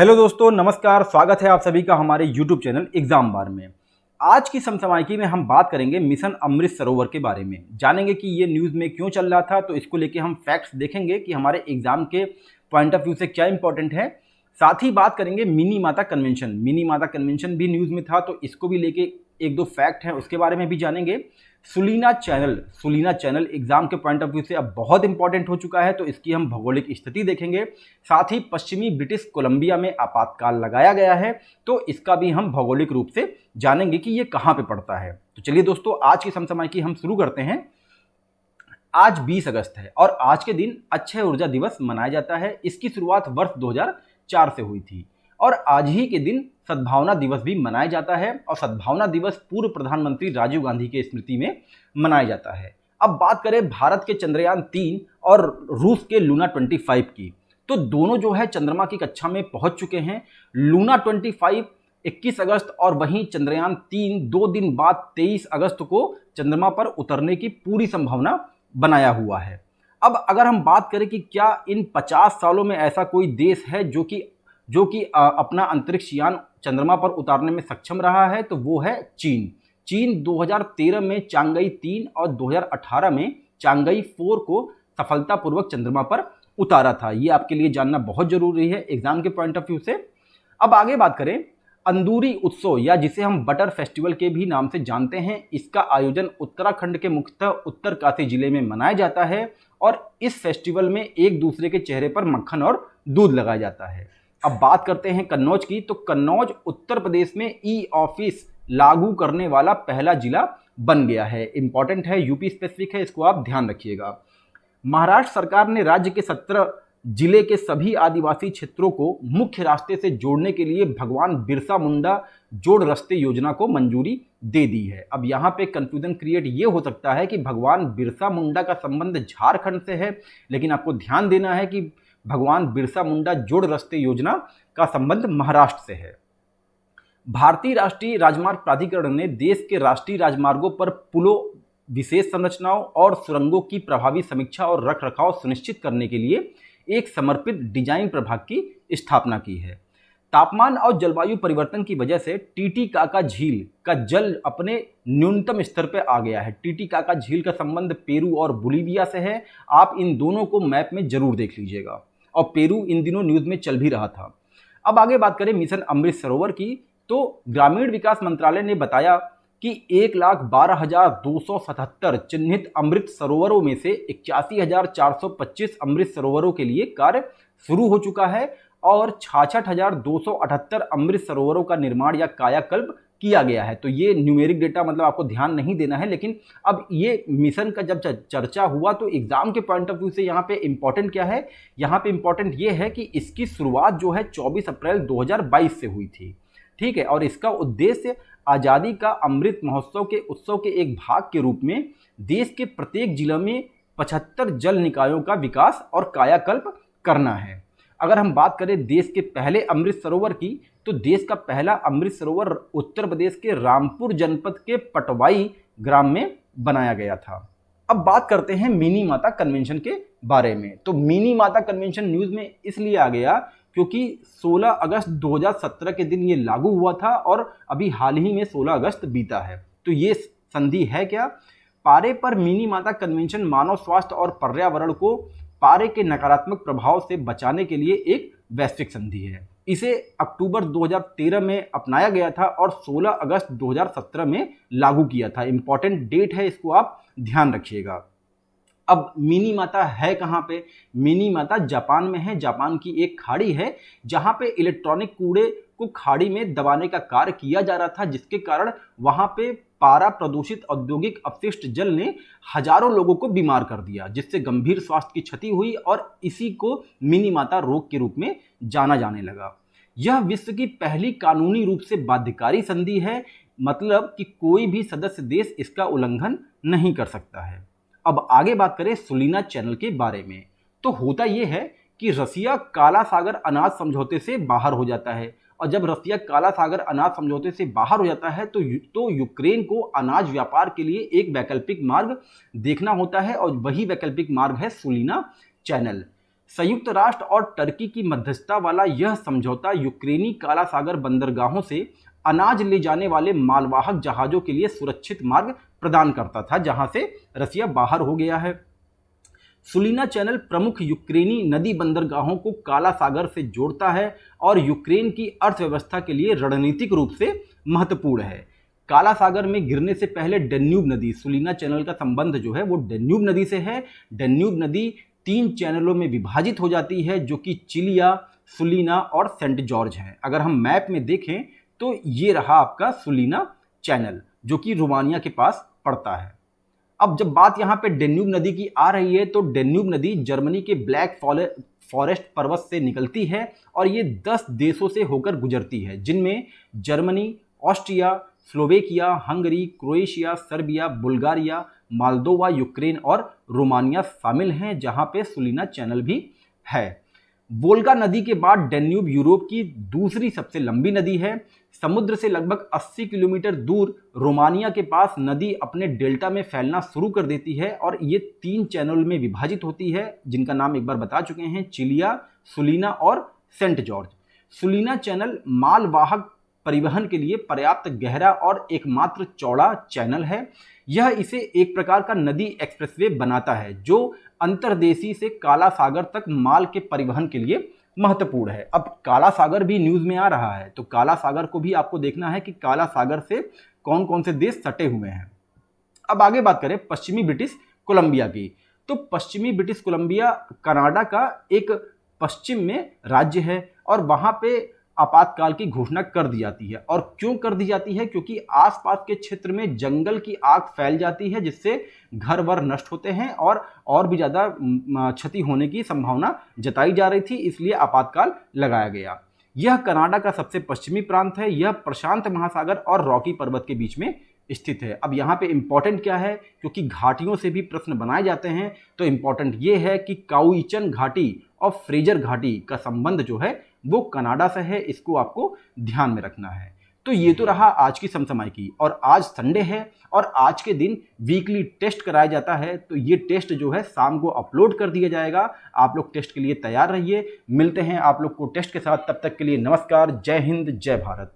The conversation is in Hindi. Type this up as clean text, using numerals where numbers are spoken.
हेलो दोस्तों, नमस्कार। स्वागत है आप सभी का हमारे YouTube चैनल एग्जाम बार में। आज की समसामयिकी में हम बात करेंगे मिशन अमृत सरोवर के बारे में। जानेंगे कि ये न्यूज़ में क्यों चल रहा था, तो इसको लेके हम फैक्ट्स देखेंगे कि हमारे एग्जाम के पॉइंट ऑफ व्यू से क्या इंपॉर्टेंट है। साथ ही बात करेंगे मिनी माता कन्वेंशन। मिनी माता कन्वेंशन भी न्यूज़ में था, तो इसको भी लेके एक दो फैक्ट हैं, उसके बारे में भी जानेंगे। सुलीना चैनल एग्जाम के पॉइंट ऑफ व्यू से अब बहुत इंपॉर्टेंट हो चुका है, तो इसकी हम भौगोलिक स्थिति देखेंगे। साथ ही पश्चिमी ब्रिटिश कोलंबिया में आपातकाल लगाया गया है, तो इसका भी हम भौगोलिक रूप से जानेंगे कि ये कहाँ पे पड़ता है। तो चलिए दोस्तों, आज की समसामयिकी हम शुरू करते हैं। आज 20 अगस्त है और आज के दिन अक्षय ऊर्जा दिवस मनाया जाता है। इसकी शुरुआत वर्ष 2004 से हुई थी और आज ही के दिन सद्भावना दिवस भी मनाया जाता है और सद्भावना दिवस पूर्व प्रधानमंत्री राजीव गांधी के स्मृति में मनाया जाता है। अब बात करें भारत के चंद्रयान 3 और रूस के लूना 25 की, तो दोनों जो है चंद्रमा की कक्षा में पहुंच चुके हैं। लूना 25 21 अगस्त और वहीं चंद्रयान 3 2 दिन बाद 23 अगस्त को चंद्रमा पर उतरने की पूरी संभावना बनाया हुआ है। अब अगर हम बात करें कि क्या इन 50 सालों में ऐसा कोई देश है जो कि अपना अंतरिक्ष यान चंद्रमा पर उतारने में सक्षम रहा है, तो वो है चीन। चीन 2013 में चांगई 3 और 2018 में चांगई 4 को सफलतापूर्वक चंद्रमा पर उतारा था। ये आपके लिए जानना बहुत जरूरी है एग्जाम के पॉइंट ऑफ व्यू से। अब आगे बात करें अंदूरी उत्सव, या जिसे हम बटर फेस्टिवल के भी नाम से जानते हैं। इसका आयोजन उत्तराखंड के मुख्यतः उत्तरकाशी जिले में मनाया जाता है और इस फेस्टिवल में एक दूसरे के चेहरे पर मक्खन और दूध लगाया जाता है। अब बात करते हैं कन्नौज की, तो कन्नौज उत्तर प्रदेश में ई ऑफिस लागू करने वाला पहला जिला बन गया है। इंपॉर्टेंट है, यूपी स्पेसिफिक है, इसको आप ध्यान रखिएगा। महाराष्ट्र सरकार ने राज्य के 17 जिले के सभी आदिवासी क्षेत्रों को मुख्य रास्ते से जोड़ने के लिए भगवान बिरसा मुंडा जोड़ रास्ते योजना को मंजूरी दे दी है। अब यहाँ पे कंफ्यूजन क्रिएट ये हो सकता है कि भगवान बिरसा मुंडा का संबंध झारखंड से है, लेकिन आपको ध्यान देना है कि भगवान बिरसा मुंडा जोड़ रास्ते योजना का संबंध महाराष्ट्र से है। भारतीय राष्ट्रीय राजमार्ग प्राधिकरण ने देश के राष्ट्रीय राजमार्गों पर पुलों, विशेष संरचनाओं और सुरंगों की प्रभावी समीक्षा और रखरखाव सुनिश्चित करने के लिए एक समर्पित डिजाइन प्रभाग की स्थापना की है। तापमान और जलवायु परिवर्तन की वजह से टीटीकाका झील का जल अपने न्यूनतम स्तर पर आ गया है। टीटीकाका झील का संबंध पेरू और बोलीविया से है। आप इन दोनों को मैप में जरूर देख लीजिएगा, और पेरू इन दिनों न्यूज में चल भी रहा था। अब आगे बात करें मिशन अमृत सरोवर की, तो ग्रामीण विकास मंत्रालय ने बताया कि 1,12,277 चिन्हित अमृत सरोवरों में से 81,425 अमृत सरोवरों के लिए कार्य शुरू हो चुका है और 66,278 अमृत सरोवरों का निर्माण या कायाकल्प किया गया है। तो ये न्यूमेरिक डेटा मतलब आपको ध्यान नहीं देना है, लेकिन अब ये मिशन का जब चर्चा हुआ तो एग्जाम के पॉइंट ऑफ व्यू से यहाँ पे इंपॉर्टेंट क्या है, यहाँ पे इंपॉर्टेंट ये है कि इसकी शुरुआत जो है 24 अप्रैल 2022 से हुई थी, ठीक है। और इसका उद्देश्य आज़ादी का अमृत महोत्सव के उत्सव के एक भाग के रूप में देश के प्रत्येक जिले में 75 जल निकायों का विकास और कायाकल्प करना है। अगर हम बात करें देश के पहले अमृत सरोवर की, तो देश का पहला अमृत सरोवर उत्तर प्रदेश के रामपुर जनपद के पटवाई ग्राम में बनाया गया था। अब बात करते हैं मिनी माता कन्वेंशन के बारे में। तो मिनी माता कन्वेंशन न्यूज़ में इसलिए आ गया क्योंकि 16 अगस्त 2017 के दिन ये लागू हुआ था और अभी हाल ही में 16 अगस्त बीता है। तो ये संधि है क्या? पारे पर मिनी माता कन्वेंशन मानव स्वास्थ्य और पर्यावरण को पारे के नकारात्मक प्रभाव से बचाने के लिए एक वैश्विक संधि है। इसे अक्टूबर 2013 में अपनाया गया था और 16 अगस्त 2017 में लागू किया था। इंपॉर्टेंट डेट है, इसको आप ध्यान रखिएगा। अब मिनी माता है कहाँ पे? मिनी माता जापान में है। जापान की एक खाड़ी है जहाँ पे इलेक्ट्रॉनिक कूड़े को खाड़ी में दबाने का कार्य किया जा रहा था, जिसके कारण वहाँ पे पारा प्रदूषित औद्योगिक अपशिष्ट जल ने हजारों लोगों को बीमार कर दिया, जिससे गंभीर स्वास्थ्य की क्षति हुई और इसी को मिनी माता रोग के रूप में जाना जाने लगा। यह विश्व की पहली कानूनी रूप से बाध्यकारी संधि है, मतलब कि कोई भी सदस्य देश इसका उल्लंघन नहीं कर सकता है। अब आगे बात करें सुलीना चैनल के बारे में, तो होता यह है कि रसिया काला सागर अनाज समझौते से बाहर हो जाता है, और जब रसिया काला सागर अनाज समझौते से बाहर हो जाता है तो यूक्रेन को अनाज व्यापार के लिए एक वैकल्पिक मार्ग देखना होता है, और वही वैकल्पिक मार्ग है सुलीना चैनल। संयुक्त राष्ट्र और टर्की की मध्यस्थता वाला यह समझौता यूक्रेनी काला सागर बंदरगाहों से अनाज ले जाने वाले मालवाहक जहाजों के लिए सुरक्षित मार्ग प्रदान करता था, जहां से रसिया बाहर हो गया है। सुलीना चैनल प्रमुख यूक्रेनी नदी बंदरगाहों को काला सागर से जोड़ता है और यूक्रेन की अर्थव्यवस्था के लिए रणनीतिक रूप से महत्वपूर्ण है। काला सागर में गिरने से पहले डेन्यूब नदी, सुलीना चैनल का संबंध जो है वो डेन्यूब नदी से है। डेन्यूब नदी 3 चैनलों में विभाजित हो जाती है, जो कि चिलिया, सुलीना और सेंट जॉर्ज है। अगर हम मैप में देखें तो ये रहा आपका सुलीना चैनल, जो कि रोमानिया के पास पड़ता है। अब जब बात यहाँ पे डेन्यूब नदी की आ रही है, तो डेन्यूब नदी जर्मनी के ब्लैक फॉरेस्ट पर्वत से निकलती है और ये 10 देशों से होकर गुजरती है, जिनमें Germany, Austria, Slovakia, Hungary, Croatia, Serbia, Bulgaria, Moldova, Ukraine और रोमानिया शामिल हैं, जहां पे सुलीना चैनल भी है। वोल्गा नदी के बाद डेन्यूब यूरोप की दूसरी सबसे लंबी नदी है। समुद्र से लगभग 80 किलोमीटर दूर रोमानिया के पास नदी अपने डेल्टा में फैलना शुरू कर देती है और ये 3 चैनल में विभाजित होती है, जिनका नाम एक बार बता चुके हैं, चिलिया, सुलीना और सेंट जॉर्ज। सुलीना चैनल मालवाहक परिवहन के लिए पर्याप्त गहरा और एकमात्र चौड़ा चैनल है। यह इसे एक प्रकार का नदी एक्सप्रेसवे बनाता है, जो अंतर्देशीय से काला सागर तक माल के परिवहन के लिए महत्वपूर्ण है। अब काला सागर भी न्यूज में आ रहा है, तो काला सागर को भी आपको देखना है कि काला सागर से कौन कौन से देश सटे हुए हैं। अब आगे बात करें पश्चिमी ब्रिटिश कोलंबिया की, तो पश्चिमी ब्रिटिश कोलंबिया कनाडा का एक पश्चिम में राज्य है और वहां पे आपातकाल की घोषणा कर दी जाती है। और क्यों कर दी जाती है? क्योंकि आसपास के क्षेत्र में जंगल की आग फैल जाती है, जिससे घर वर नष्ट होते हैं और भी ज़्यादा क्षति होने की संभावना जताई जा रही थी, इसलिए आपातकाल लगाया गया। यह कनाडा का सबसे पश्चिमी प्रांत है। यह प्रशांत महासागर और रॉकी पर्वत के बीच में स्थित है। अब यहाँ पे इम्पोर्टेंट क्या है, क्योंकि घाटियों से भी प्रश्न बनाए जाते हैं, तो इम्पोर्टेंट ये है कि काउइचन घाटी और फ्रेजर घाटी का संबंध जो है वो कनाडा से है। इसको आपको ध्यान में रखना है। तो ये तो रहा आज की समसमाई की, और आज संडे है और आज के दिन वीकली टेस्ट कराया जाता है, तो ये टेस्ट जो है शाम को अपलोड कर दिया जाएगा। आप लोग टेस्ट के लिए तैयार रहिए। मिलते हैं आप लोग को टेस्ट के साथ, तब तक के लिए नमस्कार, जय हिंद, जय भारत।